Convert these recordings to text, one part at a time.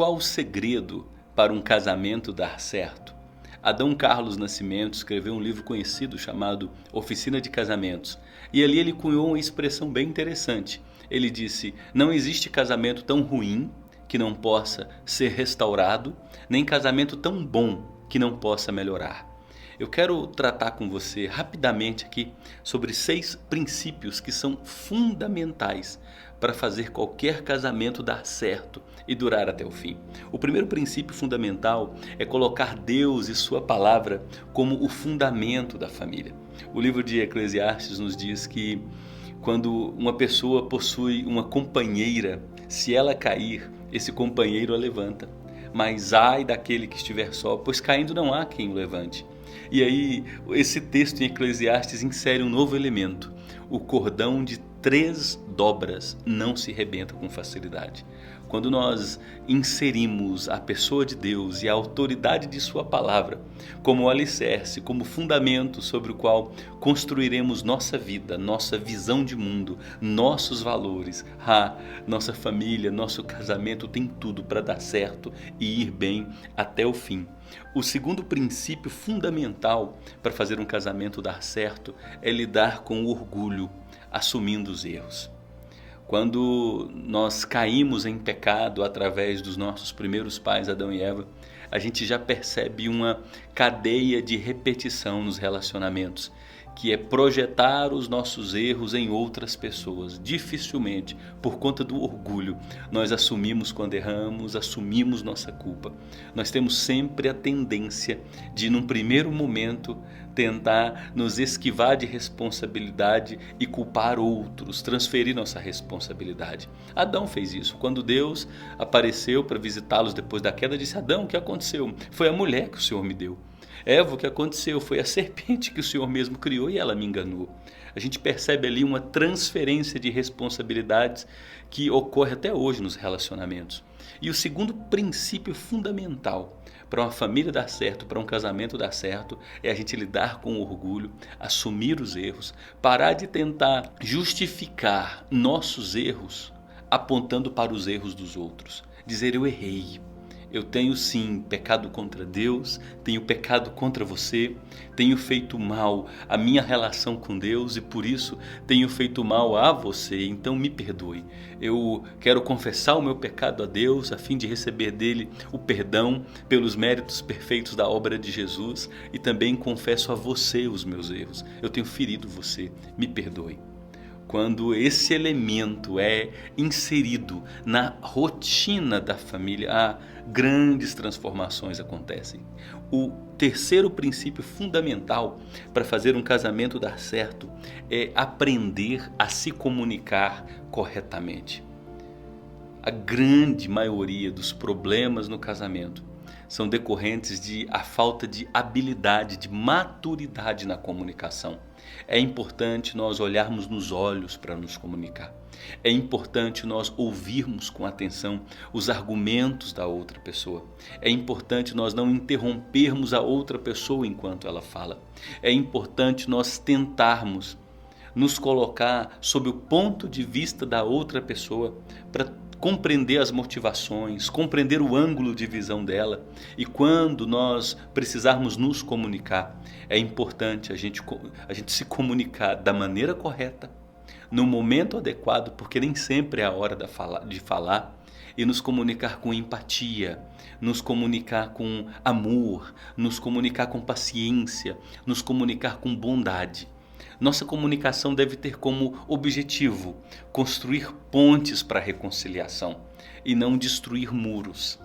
Qual o segredo para um casamento dar certo? Adão Carlos Nascimento escreveu um livro conhecido chamado Oficina de Casamentos. E ali ele cunhou uma expressão bem interessante. Ele disse: não existe casamento tão ruim que não possa ser restaurado, nem casamento tão bom que não possa melhorar. Eu quero tratar com você rapidamente aqui sobre 6 princípios que são fundamentais para fazer qualquer casamento dar certo e durar até o fim. O primeiro princípio fundamental é colocar Deus e sua palavra como o fundamento da família. O livro de Eclesiastes nos diz que quando uma pessoa possui uma companheira, se ela cair, esse companheiro a levanta. Mas ai daquele que estiver só, pois caindo não há quem o levante. E aí, esse texto em Eclesiastes insere um novo elemento. O cordão de 3 dobras não se rebenta com facilidade. Quando nós inserimos a pessoa de Deus e a autoridade de sua palavra como alicerce, como fundamento sobre o qual construiremos nossa vida, nossa visão de mundo, nossos valores, nossa família, nosso casamento tem tudo para dar certo e ir bem até o fim. O segundo princípio fundamental para fazer um casamento dar certo é lidar com o orgulho, assumindo os erros. Quando nós caímos em pecado através dos nossos primeiros pais, Adão e Eva, a gente já percebe uma cadeia de repetição nos relacionamentos, que é projetar os nossos erros em outras pessoas. Dificilmente, por conta do orgulho, nós assumimos quando erramos, assumimos nossa culpa. Nós temos sempre a tendência de, num primeiro momento, tentar nos esquivar de responsabilidade e culpar outros, transferir nossa responsabilidade. Adão fez isso. Quando Deus apareceu para visitá-los depois da queda, disse: Adão, o que aconteceu? Foi a mulher que o Senhor me deu. Eva, o que aconteceu? Foi a serpente que o Senhor mesmo criou e ela me enganou. A gente percebe ali uma transferência de responsabilidades que ocorre até hoje nos relacionamentos. E o segundo princípio fundamental para uma família dar certo, para um casamento dar certo, é a gente lidar com o orgulho, assumir os erros, parar de tentar justificar nossos erros apontando para os erros dos outros. Dizer: eu errei. Eu tenho sim pecado contra Deus, tenho pecado contra você, tenho feito mal à minha relação com Deus e por isso tenho feito mal a você, então me perdoe. Eu quero confessar o meu pecado a Deus a fim de receber dele o perdão pelos méritos perfeitos da obra de Jesus e também confesso a você os meus erros. Eu tenho ferido você, me perdoe. Quando esse elemento é inserido na rotina da família, grandes transformações acontecem. O terceiro princípio fundamental para fazer um casamento dar certo é aprender a se comunicar corretamente. A grande maioria dos problemas no casamento são decorrentes de a falta de habilidade, de maturidade na comunicação. É importante nós olharmos nos olhos para nos comunicar. É importante nós ouvirmos com atenção os argumentos da outra pessoa. É importante nós não interrompermos a outra pessoa enquanto ela fala. É importante nós tentarmos nos colocar sob o ponto de vista da outra pessoa para compreender as motivações, compreender o ângulo de visão dela. E quando nós precisarmos nos comunicar, é importante a gente se comunicar da maneira correta, no momento adequado, porque nem sempre é a hora de falar, e nos comunicar com empatia, nos comunicar com amor, nos comunicar com paciência, nos comunicar com bondade. Nossa comunicação deve ter como objetivo construir pontes para a reconciliação e não destruir muros.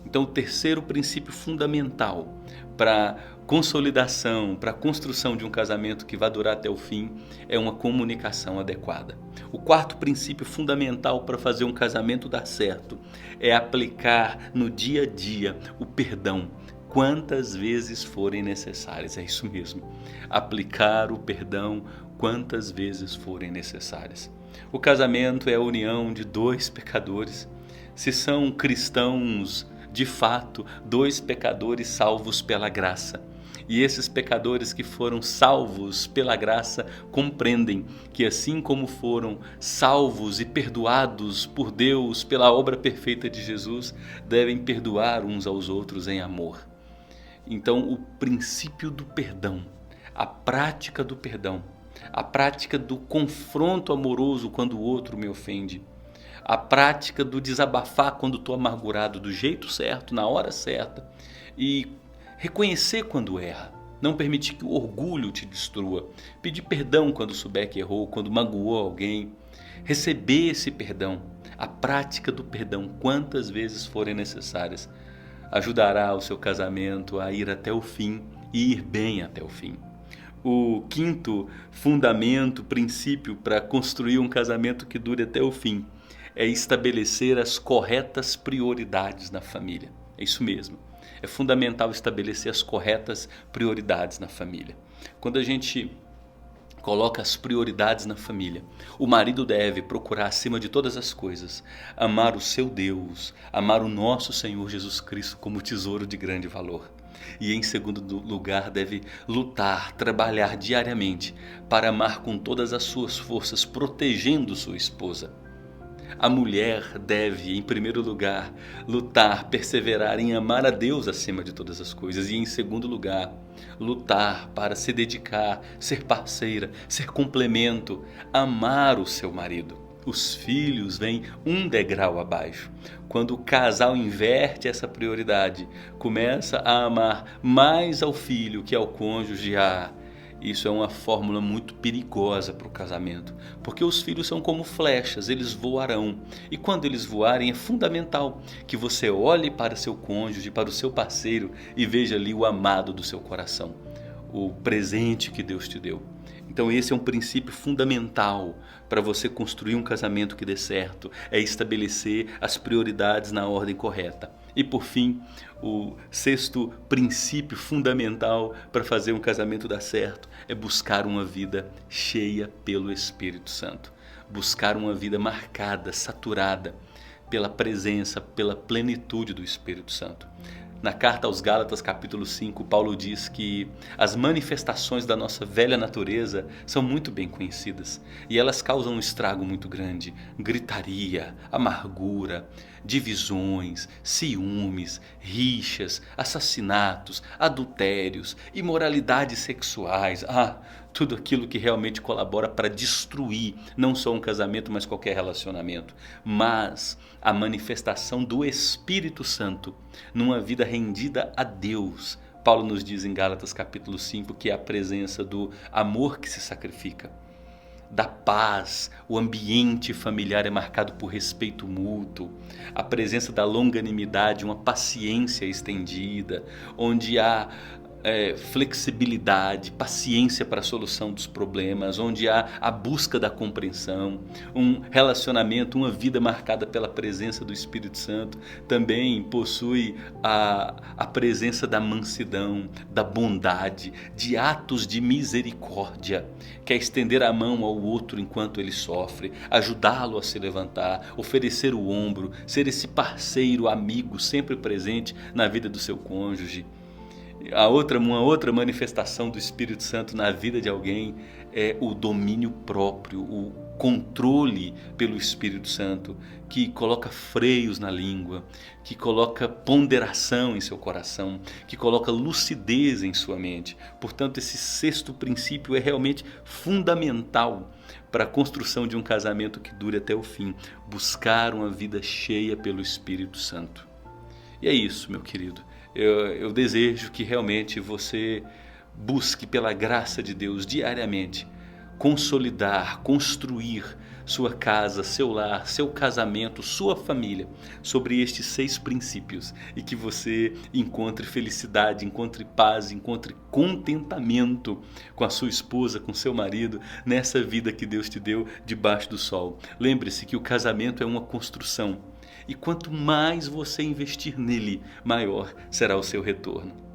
Então, o terceiro princípio fundamental para consolidação, para a construção de um casamento que vai durar até o fim é uma comunicação adequada. O quarto princípio fundamental para fazer um casamento dar certo é aplicar no dia a dia o perdão, quantas vezes forem necessárias. É isso mesmo, aplicar o perdão quantas vezes forem necessárias. O casamento é a união de 2 pecadores. Se são cristãos, de fato, 2 pecadores salvos pela graça. E esses pecadores que foram salvos pela graça compreendem que assim como foram salvos e perdoados por Deus pela obra perfeita de Jesus, devem perdoar uns aos outros em amor. Então o princípio do perdão, a prática do perdão, a prática do confronto amoroso quando o outro me ofende, a prática do desabafar quando estou amargurado do jeito certo, na hora certa, e reconhecer quando erra, não permitir que o orgulho te destrua, pedir perdão quando souber que errou, quando magoou alguém, receber esse perdão, a prática do perdão quantas vezes forem necessárias, ajudará o seu casamento a ir até o fim e ir bem até o fim. O quinto fundamento, princípio para construir um casamento que dure até o fim é estabelecer as corretas prioridades na família. É isso mesmo. É fundamental estabelecer as corretas prioridades na família. Quando a gente coloca as prioridades na família, o marido deve procurar, acima de todas as coisas, amar o seu Deus, amar o nosso Senhor Jesus Cristo como tesouro de grande valor. E em segundo lugar, deve lutar, trabalhar diariamente para amar com todas as suas forças, protegendo sua esposa. A mulher deve, em primeiro lugar, lutar, perseverar em amar a Deus acima de todas as coisas. E em segundo lugar, lutar para se dedicar, ser parceira, ser complemento, amar o seu marido. Os filhos vêm um degrau abaixo. Quando o casal inverte essa prioridade, começa a amar mais ao filho que ao cônjuge, isso é uma fórmula muito perigosa para o casamento, porque os filhos são como flechas, eles voarão. E quando eles voarem, é fundamental que você olhe para seu cônjuge, para o seu parceiro e veja ali o amado do seu coração, o presente que Deus te deu. Então esse é um princípio fundamental para você construir um casamento que dê certo, é estabelecer as prioridades na ordem correta. E por fim, o sexto princípio fundamental para fazer um casamento dar certo é buscar uma vida cheia pelo Espírito Santo. Buscar uma vida marcada, saturada pela presença, pela plenitude do Espírito Santo. Na carta aos Gálatas, capítulo 5, Paulo diz que as manifestações da nossa velha natureza são muito bem conhecidas e elas causam um estrago muito grande. Gritaria, amargura, divisões, ciúmes, rixas, assassinatos, adultérios, imoralidades sexuais, tudo aquilo que realmente colabora para destruir não só um casamento, mas qualquer relacionamento. Mas a manifestação do Espírito Santo numa vida rendida a Deus. Paulo nos diz em Gálatas capítulo 5 que é a presença do amor que se sacrifica, da paz, o ambiente familiar é marcado por respeito mútuo, a presença da longanimidade, uma paciência estendida, onde há flexibilidade, paciência para a solução dos problemas, onde há a busca da compreensão, um relacionamento, uma vida marcada pela presença do Espírito Santo, também possui a presença da mansidão, da bondade, de atos de misericórdia, que é estender a mão ao outro enquanto ele sofre, ajudá-lo a se levantar, oferecer o ombro, ser esse parceiro, amigo, sempre presente na vida do seu cônjuge. Uma outra manifestação do Espírito Santo na vida de alguém é o domínio próprio, o controle pelo Espírito Santo, que coloca freios na língua, que coloca ponderação em seu coração, que coloca lucidez em sua mente. Portanto, esse sexto princípio é realmente fundamental para a construção de um casamento que dure até o fim, buscar uma vida cheia pelo Espírito Santo. E é isso, meu querido. Eu desejo que realmente você busque pela graça de Deus diariamente consolidar, construir sua casa, seu lar, seu casamento, sua família sobre estes 6 princípios e que você encontre felicidade, encontre paz, encontre contentamento com a sua esposa, com seu marido, nessa vida que Deus te deu debaixo do sol. Lembre-se que o casamento é uma construção. E quanto mais você investir nele, maior será o seu retorno.